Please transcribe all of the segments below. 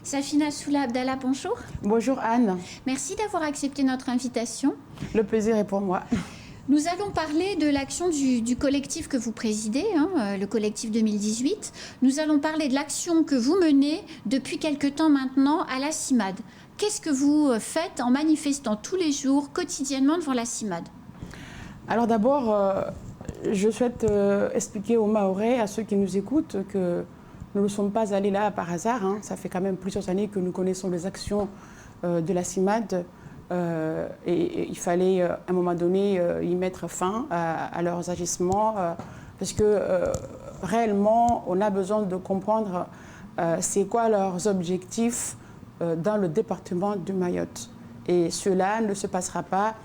Safina Soula Abdallah, bonjour. Bonjour Anne. Merci d'avoir accepté notre invitation. Le plaisir est pour moi. Nous allons parler de l'action du collectif que vous présidez, le collectif 2018. Nous allons parler de l'action que vous menez depuis quelque temps maintenant à la CIMAD. Qu'est-ce que vous faites en manifestant tous les jours, quotidiennement devant la CIMAD? Alors d'abord, je souhaite expliquer aux Mahorais, à ceux qui nous écoutent, que nous ne sommes pas allés là par hasard. Ça fait quand même plusieurs années que nous connaissons les actions de la CIMAD. Et il fallait à un moment donné y mettre fin à leurs agissements parce que réellement on a besoin de comprendre c'est quoi leurs objectifs dans le département de Mayotte. Et cela ne se passera pas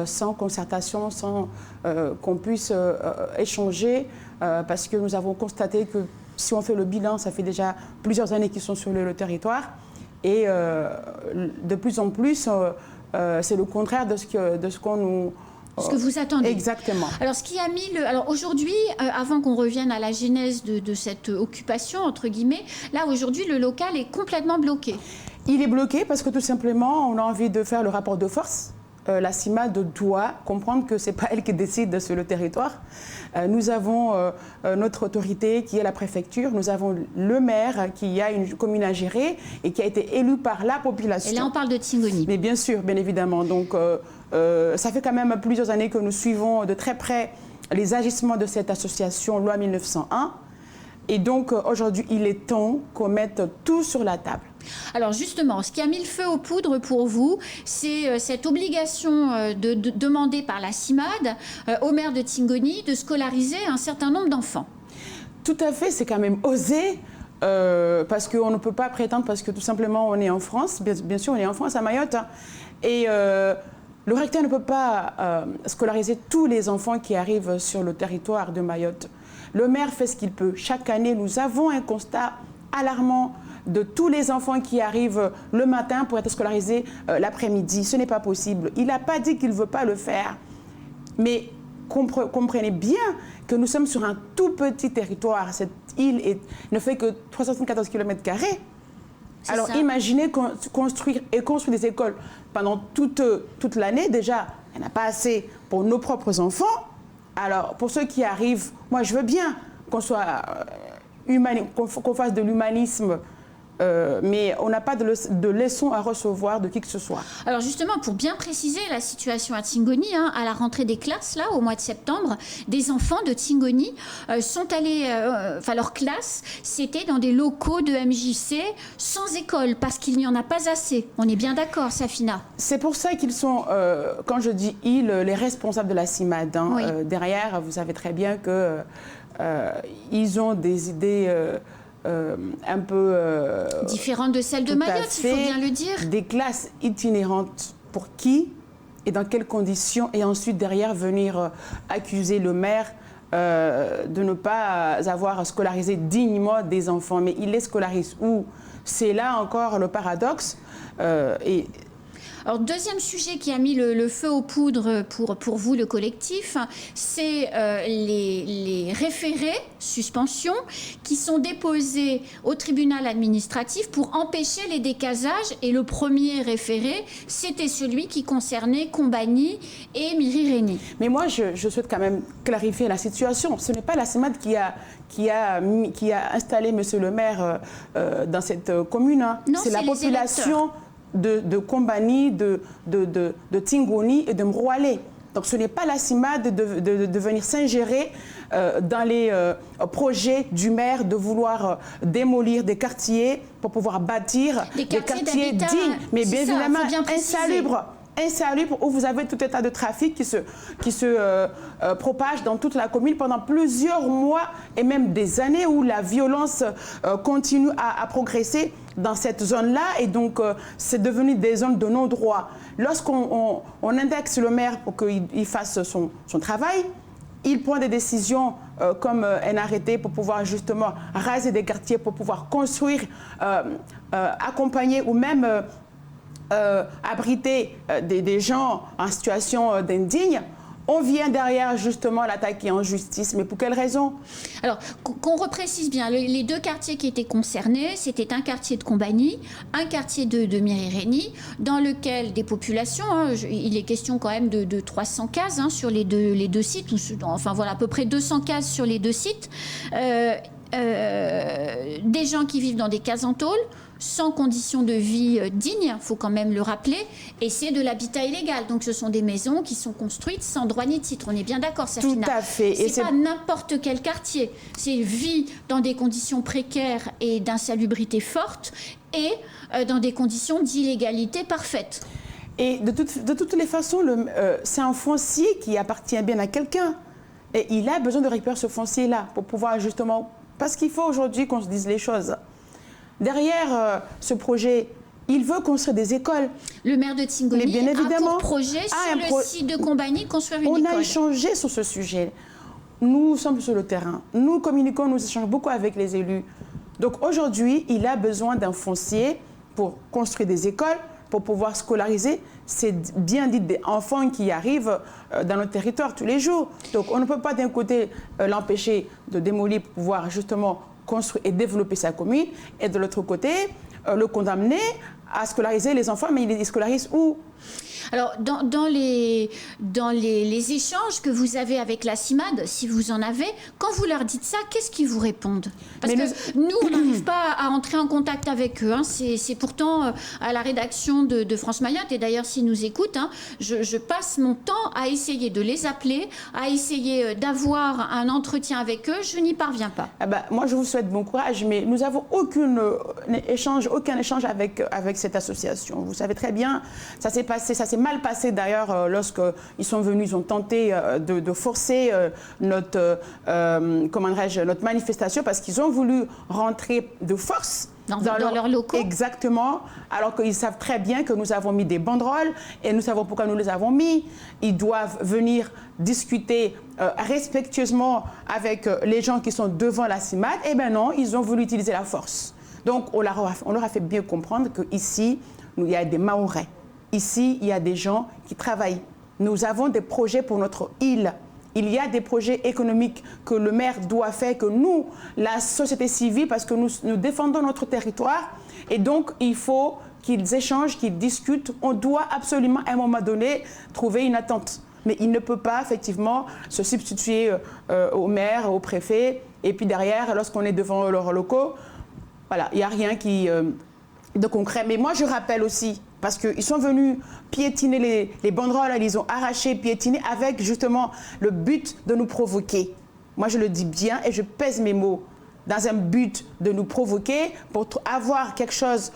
sans concertation, sans qu'on puisse échanger parce que nous avons constaté que si on fait le bilan, ça fait déjà plusieurs années qu'ils sont sur le territoire et de plus en plus c'est le contraire de ce qu'on nous... Ce que vous attendez. Exactement. Alors, ce qui a mis Alors aujourd'hui, avant qu'on revienne à la genèse de cette occupation, entre guillemets, là, aujourd'hui, le local est complètement bloqué. Il est bloqué parce que tout simplement, on a envie de faire le rapport de force. La CIMAD doit comprendre que ce n'est pas elle qui décide sur le territoire. Nous avons notre autorité qui est la préfecture, nous avons le maire qui a une commune à gérer et qui a été élu par la population. Et là on parle de Tingoni. Mais bien sûr, bien évidemment. Donc ça fait quand même plusieurs années que nous suivons de très près les agissements de cette association Loi 1901. Et donc aujourd'hui, il est temps qu'on mette tout sur la table. Alors justement, ce qui a mis le feu aux poudres pour vous, c'est cette obligation de demandée par la CIMAD au maire de Tingoni de scolariser un certain nombre d'enfants. Tout à fait, c'est quand même osé, parce qu'on ne peut pas prétendre, parce que tout simplement on est en France, bien sûr on est en France à Mayotte, et le recteur ne peut pas scolariser tous les enfants qui arrivent sur le territoire de Mayotte. Le maire fait ce qu'il peut. Chaque année, nous avons un constat alarmant de tous les enfants qui arrivent le matin pour être scolarisés l'après-midi. Ce n'est pas possible. Il n'a pas dit qu'il ne veut pas le faire. Mais comprenez bien que nous sommes sur un tout petit territoire. Cette île ne fait que 374 km². Alors ça. Imaginez construire des écoles pendant toute l'année. Déjà, il n'y en a pas assez pour nos propres enfants. Alors, pour ceux qui arrivent, moi je veux bien qu'on fasse de l'humanisme, mais on n'a pas de leçons à recevoir de qui que ce soit. Alors justement, pour bien préciser la situation à Tingoni, à la rentrée des classes, là, au mois de septembre, des enfants de Tingoni sont allés, leur classe, c'était dans des locaux de MJC sans école, parce qu'il n'y en a pas assez. On est bien d'accord, Safina? C'est pour ça qu'ils sont, quand je dis ils, les responsables de la CIMAD. Oui. Derrière, vous savez très bien qu'ils ont des idées... un peu... différentes de celles de Mayotte, il faut bien le dire. Des classes itinérantes pour qui et dans quelles conditions, et ensuite derrière venir accuser le maire de ne pas avoir scolarisé dignement des enfants. Mais il les scolarise où? C'est là encore le paradoxe. Alors, deuxième sujet qui a mis le feu aux poudres pour vous, le collectif, c'est les référés, suspensions, qui sont déposés au tribunal administratif pour empêcher les décasages. Et le premier référé, c'était celui qui concernait Combani et Miri-Réné. Mais moi, je souhaite quand même clarifier la situation. Ce n'est pas la CIMAD qui a installé M. le maire dans cette commune. Non, c'est la population de Combani, de Tingoni et de Mroualé. Donc ce n'est pas la CIMAD de venir s'ingérer dans les projets du maire de vouloir démolir des quartiers pour pouvoir bâtir des quartiers dignes, mais bien évidemment insalubres, où vous avez tout un tas de trafic qui se propage dans toute la commune pendant plusieurs mois et même des années, où la violence continue à progresser dans cette zone-là, et donc c'est devenu des zones de non-droit. Lorsqu'on indexe le maire pour qu'il fasse son travail, il prend des décisions comme un arrêté pour pouvoir justement raser des quartiers, pour pouvoir construire, accompagner ou même abriter des gens en situation d'indigne. On vient derrière justement l'attaquer en justice, mais pour quelle raison? Alors, qu'on reprécise bien, les deux quartiers qui étaient concernés, c'était un quartier de Combani, un quartier de Mérirénie, dans lequel des populations, il est question quand même de 300 cases sur les deux sites, enfin voilà, à peu près 200 cases sur les deux sites, des gens qui vivent dans des cases en tôle, sans conditions de vie dignes, il faut quand même le rappeler, et c'est de l'habitat illégal. Donc ce sont des maisons qui sont construites sans droit ni titre. On est bien d'accord, Safina. Tout à fait. C'est pas n'importe quel quartier. C'est vie dans des conditions précaires et d'insalubrité forte, et dans des conditions d'illégalité parfaite. Et de toutes les façons, c'est un foncier qui appartient bien à quelqu'un. Et il a besoin de récupérer ce foncier-là pour pouvoir justement... Parce qu'il faut aujourd'hui qu'on se dise les choses. Derrière ce projet, il veut construire des écoles. Le maire de Tingoni a pour projet sur le site de Combani construire une école. On a échangé sur ce sujet. Nous sommes sur le terrain. Nous communiquons, nous échangeons beaucoup avec les élus. Donc aujourd'hui, il a besoin d'un foncier pour construire des écoles, pour pouvoir scolariser. C'est bien dit des enfants qui arrivent dans notre territoire tous les jours. Donc on ne peut pas d'un côté l'empêcher de démolir pour pouvoir justement construire et développer sa commune, et de l'autre côté, le condamner à scolariser les enfants, mais il les scolarise où? Alors, dans les échanges que vous avez avec la CIMAD, si vous en avez, quand vous leur dites ça, qu'est-ce qu'ils vous répondent? Parce que nous, on n'arrive pas à entrer en contact avec eux. C'est pourtant à la rédaction de France Mayotte, et d'ailleurs, s'ils nous écoutent, je passe mon temps à essayer de les appeler, à essayer d'avoir un entretien avec eux. Je n'y parviens pas. Ah bah, moi, je vous souhaite bon courage, mais nous n'avons aucun échange avec cette association. Vous savez très bien, ça s'est mal passé d'ailleurs lorsqu'ils sont venus, ils ont tenté de forcer notre manifestation parce qu'ils ont voulu rentrer de force dans leurs locaux. Exactement, alors qu'ils savent très bien que nous avons mis des banderoles et nous savons pourquoi nous les avons mis. Ils doivent venir discuter respectueusement avec les gens qui sont devant la CIMAD. Eh bien non, ils ont voulu utiliser la force. Donc on leur a fait bien comprendre qu'ici, il y a des Mahorais. Ici, il y a des gens qui travaillent. Nous avons des projets pour notre île. Il y a des projets économiques que le maire doit faire, que nous, la société civile, parce que nous défendons notre territoire. Et donc, il faut qu'ils échangent, qu'ils discutent. On doit absolument, à un moment donné, trouver une attente. Mais il ne peut pas, effectivement, se substituer au maire, au préfet. Et puis derrière, lorsqu'on est devant leurs locaux, voilà, il n'y a rien de concret. Mais moi, je rappelle aussi, parce qu'ils sont venus piétiner les banderoles, ils ont arraché, piétiné avec justement le but de nous provoquer. Moi, je le dis bien et je pèse mes mots. Dans un but de nous provoquer pour avoir quelque chose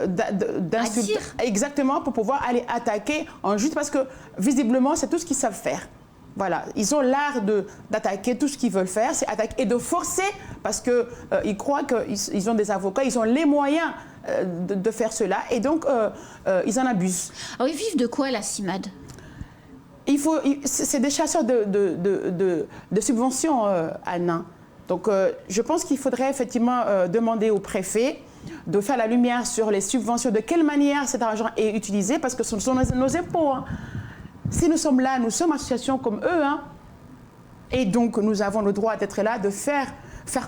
d'insultant. Exactement, pour pouvoir aller attaquer en juste parce que visiblement, c'est tout ce qu'ils savent faire. Voilà, ils ont l'art d'attaquer, tout ce qu'ils veulent faire, c'est attaquer et de forcer parce qu'ils croient qu'ils ont des avocats, ils ont les moyens de faire cela et donc ils en abusent. Alors ils vivent de quoi la CIMAD? C'est des chasseurs de subventions, Anna. Donc je pense qu'il faudrait effectivement demander au préfet de faire la lumière sur les subventions, de quelle manière cet argent est utilisé parce que ce sont nos impôts. Si nous sommes là, nous sommes associations comme eux, et donc nous avons le droit d'être là, de faire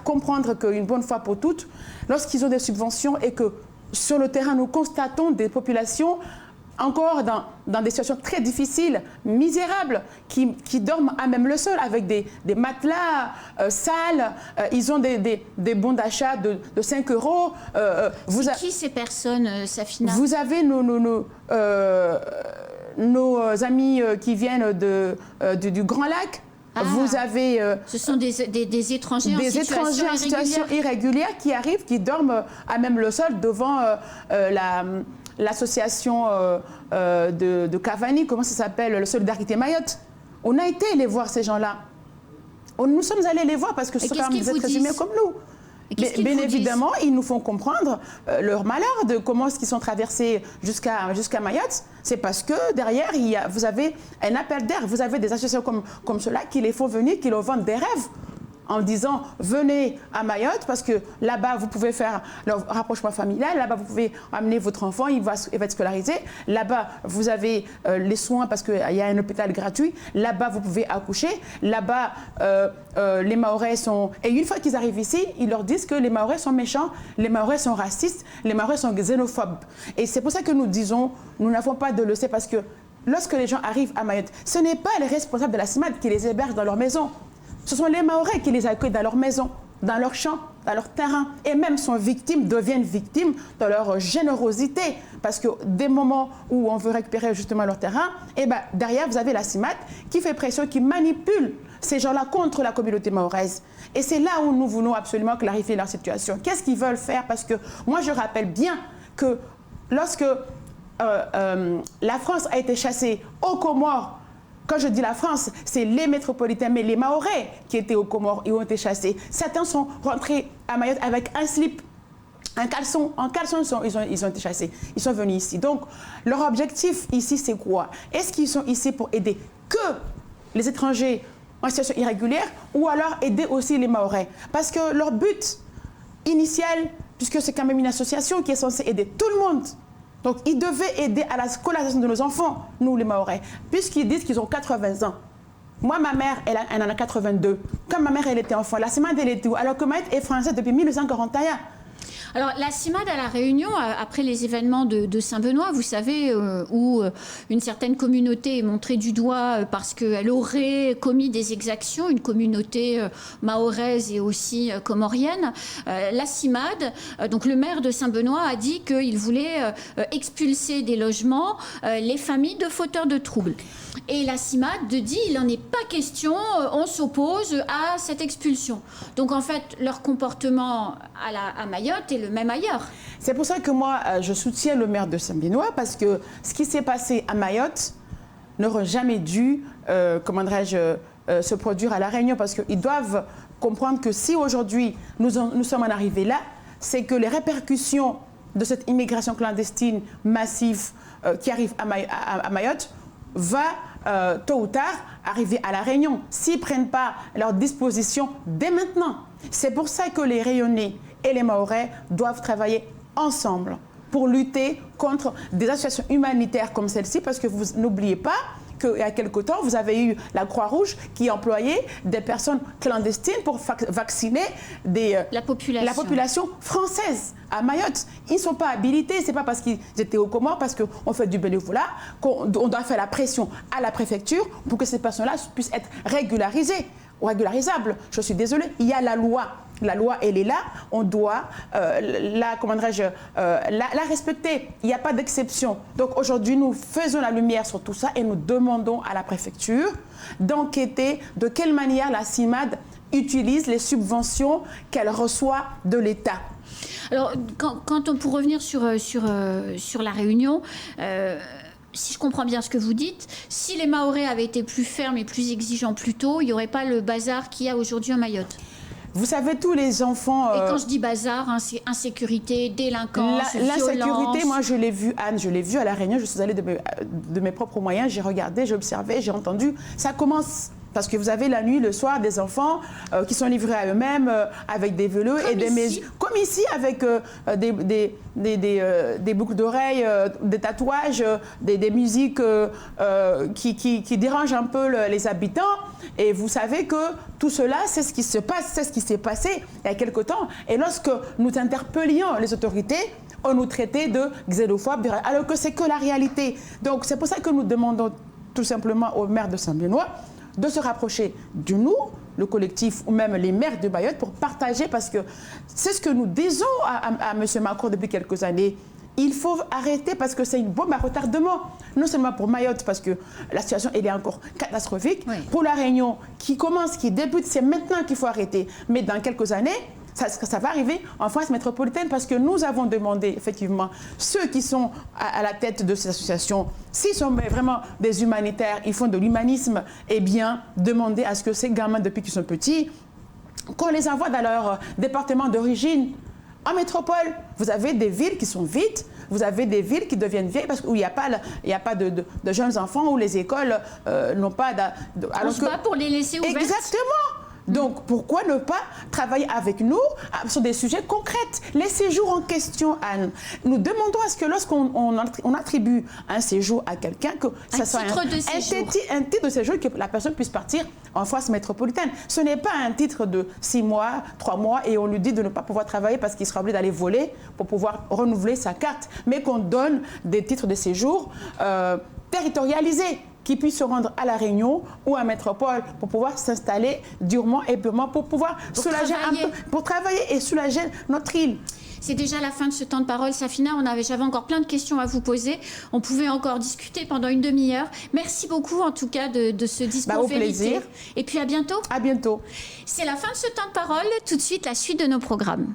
comprendre qu'une bonne fois pour toutes, lorsqu'ils ont des subventions et que sur le terrain, nous constatons des populations encore dans des situations très difficiles, misérables, qui dorment à même le sol avec des matelas sales, ils ont des bons d'achat de 5 €. C'est qui ces personnes, Safina? Vous avez nos amis qui viennent du Grand Lac. Vous avez... ce sont des étrangers en situation irrégulière qui arrivent, qui dorment à même le sol devant l'association de Cavani, comment ça s'appelle, le Solidarité Mayotte. On a été les voir, ces gens-là. Nous sommes allés les voir parce que ce sont quand même des êtres humains comme nous. Mais bien évidemment, ils nous font comprendre leur malheur de comment est-ce qu'ils sont traversés jusqu'à Mayotte. C'est parce que derrière, vous avez un appel d'air. Vous avez des associations comme cela qui les font venir, qui leur vendent des rêves. en disant venez à Mayotte parce que là-bas vous pouvez faire le rapprochement familial, là-bas vous pouvez amener votre enfant, il va être scolarisé, là-bas vous avez les soins parce qu'il y a un hôpital gratuit, là-bas vous pouvez accoucher, là-bas les Mahorais sont... Et une fois qu'ils arrivent ici, ils leur disent que les Mahorais sont méchants, les Mahorais sont racistes, les Mahorais sont xénophobes. Et c'est pour ça que nous disons, nous n'avons pas de leçon parce que lorsque les gens arrivent à Mayotte, ce n'est pas les responsables de la CIMAD qui les hébergent dans leur maison. Ce sont les Mahorais qui les accueillent dans leur maison, dans leur champ, dans leur terrain. Et même deviennent victimes de leur générosité. Parce que des moments où on veut récupérer justement leur terrain, et ben, derrière, vous avez la CIMAD qui fait pression, qui manipule ces gens-là contre la communauté mahoraise. Et c'est là où nous voulons absolument clarifier leur situation. Qu'est-ce qu'ils veulent faire? Parce que moi, je rappelle bien que lorsque la France a été chassée aux Comores, quand je dis la France, c'est les métropolitains, mais les Mahorais qui étaient aux Comores, ils ont été chassés. Certains sont rentrés à Mayotte avec un slip, un caleçon. En caleçon, ils ont été chassés. Ils sont venus ici. Donc, leur objectif ici, c'est quoi? Est-ce qu'ils sont ici pour aider que les étrangers en situation irrégulière ou alors aider aussi les Mahorais? Parce que leur but initial, puisque c'est quand même une association qui est censée aider tout le monde, donc, ils devaient aider à la scolarisation de nos enfants, nous les Mahorais, puisqu'ils disent qu'ils ont 80 ans. Moi, ma mère, elle en a 82. Quand ma mère, elle était enfant, la CIMAD, elle était où? Alors que Mayotte est française depuis 1941. Alors, la CIMAD à La Réunion, après les événements de Saint-Benoît, vous savez, où une certaine communauté est montrée du doigt parce qu'elle aurait commis des exactions, une communauté mahoraise et aussi comorienne, la CIMAD, donc le maire de Saint-Benoît, a dit qu'il voulait expulser des logements les familles de fauteurs de troubles. Et la CIMAD dit il n'en est pas question, on s'oppose à cette expulsion. Donc en fait, leur comportement à Mayotte est le même ailleurs. C'est pour ça que moi, je soutiens le maire de Saint-Benoît, parce que ce qui s'est passé à Mayotte n'aurait jamais dû, se produire à La Réunion, parce qu'ils doivent comprendre que si aujourd'hui nous sommes en arrivés là, c'est que les répercussions de cette immigration clandestine massive qui arrive à Mayotte va tôt ou tard arriver à La Réunion s'ils ne prennent pas leurs dispositions dès maintenant. C'est pour ça que les Réunionnais et les Mahorais doivent travailler ensemble pour lutter contre des associations humanitaires comme celle-ci, parce que vous n'oubliez pas qu'il y a quelque temps, vous avez eu la Croix-Rouge qui employait des personnes clandestines pour vacciner la population française à Mayotte. Ils ne sont pas habilités, ce n'est pas parce qu'ils étaient aux Comores, parce qu'on fait du bénévolat, qu'on doit faire la pression à la préfecture pour que ces personnes-là puissent être régularisées ou régularisables. Je suis désolée, il y a la loi. La loi, elle est là, on doit la respecter. Il n'y a pas d'exception. Donc aujourd'hui, nous faisons la lumière sur tout ça et nous demandons à la préfecture d'enquêter de quelle manière la CIMAD utilise les subventions qu'elle reçoit de l'État. Alors, pour revenir sur La Réunion, si je comprends bien ce que vous dites, si les Mahorais avaient été plus fermes et plus exigeants plus tôt, il n'y aurait pas le bazar qu'il y a aujourd'hui à Mayotte. Vous savez, tous les enfants... Et quand je dis bazar, c'est insécurité, délinquance, violence... L'insécurité, moi, je l'ai vu, Anne, je l'ai vu à La Réunion. Je suis allée de mes propres moyens, j'ai regardé, j'ai observé, j'ai entendu. Ça commence... Parce que vous avez la nuit, le soir, des enfants qui sont livrés à eux-mêmes avec des vélos et des mesures. Comme ici, avec des boucles d'oreilles, des tatouages, des musiques qui dérangent un peu les habitants. Et vous savez que tout cela, c'est ce qui se passe, c'est ce qui s'est passé il y a quelque temps. Et lorsque nous interpellions les autorités, on nous traitait de xénophobes, alors que c'est que la réalité. Donc c'est pour ça que nous demandons tout simplement au maire de Saint-Benoît de se rapprocher de nous, le collectif ou même les maires de Mayotte, pour partager, parce que c'est ce que nous disons à M. Macron depuis quelques années. Il faut arrêter parce que c'est une bombe à retardement. Non seulement pour Mayotte, parce que la situation elle est encore catastrophique. Oui. Pour La Réunion, qui commence, qui débute, c'est maintenant qu'il faut arrêter. Mais dans quelques années, ça va arriver en France métropolitaine, parce que nous avons demandé, effectivement, ceux qui sont à la tête de ces associations, s'ils sont vraiment des humanitaires, ils font de l'humanisme, eh bien, demander à ce que ces gamins, depuis qu'ils sont petits, qu'on les envoie dans leur département d'origine. En métropole, vous avez des villes qui sont vides, vous avez des villes qui deviennent vieilles parce qu'il n'y a pas de jeunes enfants, où les écoles n'ont pas... On se bat pour les laisser ouvertes. Exactement. Donc, pourquoi ne pas travailler avec nous sur des sujets concrets? Les séjours en question, Anne, nous demandons à ce que lorsqu'on attribue un séjour à quelqu'un, que ça soit un titre de séjour, que la personne puisse partir en France métropolitaine. Ce n'est pas un titre de 6 mois, 3 mois, et on lui dit de ne pas pouvoir travailler parce qu'il sera obligé d'aller voler pour pouvoir renouveler sa carte, mais qu'on donne des titres de séjour territorialisés, qui puissent se rendre à La Réunion ou à Métropole pour pouvoir s'installer durement et purement pour pouvoir soulager un peu, pour travailler et soulager notre île. C'est déjà la fin de ce temps de parole, Safina. J'avais encore plein de questions à vous poser. On pouvait encore discuter pendant une demi-heure. Merci beaucoup, en tout cas, de ce discours au vérité. plaisir. Et puis à bientôt. À bientôt. C'est la fin de ce temps de parole. Tout de suite, la suite de nos programmes.